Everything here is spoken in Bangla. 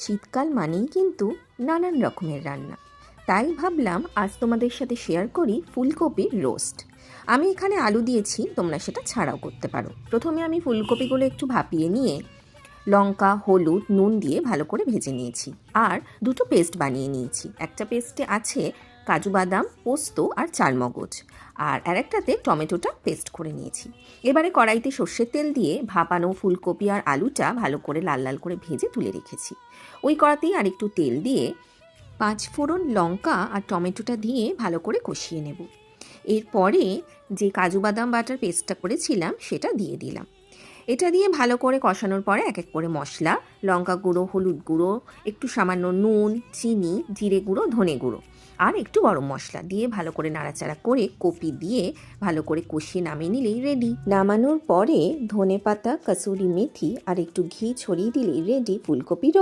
শীতকাল মানেই কিন্তু নানান রকমের রান্না, তাই ভাবলাম আজ তোমাদের সাথে শেয়ার করি ফুলকপির রোস্ট। আমি এখানে আলু দিয়েছি, তোমরা সেটা ছাড়াও করতে পারো। প্রথমে আমি ফুলকপিগুলো একটু ভাপিয়ে নিয়ে লঙ্কা, হলুদ, নুন দিয়ে ভালো করে ভেজে নিয়েছি। আর দুটো পেস্ট বানিয়ে নিয়েছি। একটা পেস্টে আছে কাজু বাদাম, পোস্ত আর চালমগজ, আর আরেকটাতে টমেটোটা পেস্ট করে নিয়েছি। এবারে কড়াইতে সর্ষের তেল দিয়ে ভাপানো ফুলকপি আর আলুটা ভালো করে লাল লাল করে ভেজে তুলে রেখেছি। ওই কড়াতেই আর একটু তেল দিয়ে 5 ফোড়ন, লঙ্কা আর টমেটোটা দিয়ে ভালো করে কষিয়ে নেব। এরপরে যে কাজু বাদাম বাটার পেস্টটা করেছিলাম সেটা দিয়ে দিলাম। এটা দিয়ে ভালো করে কষানোর পরে এক এক করে মশলা, লঙ্কা গুঁড়ো, হলুদ গুঁড়ো, একটু সামান্য নুন, চিনি, জিরে গুঁড়ো, ধনে গুঁড়ো আর একটু গরম মশলা দিয়ে ভালো করে নাড়াচাড়া করে কপি দিয়ে ভালো করে কষিয়ে নামিয়ে নিলেই রেডি। নামানোর পরে ধনেপাতা, কাসুরি মেথি আর একটু ঘি ছড়িয়ে দিলেই রেডি ফুলকপির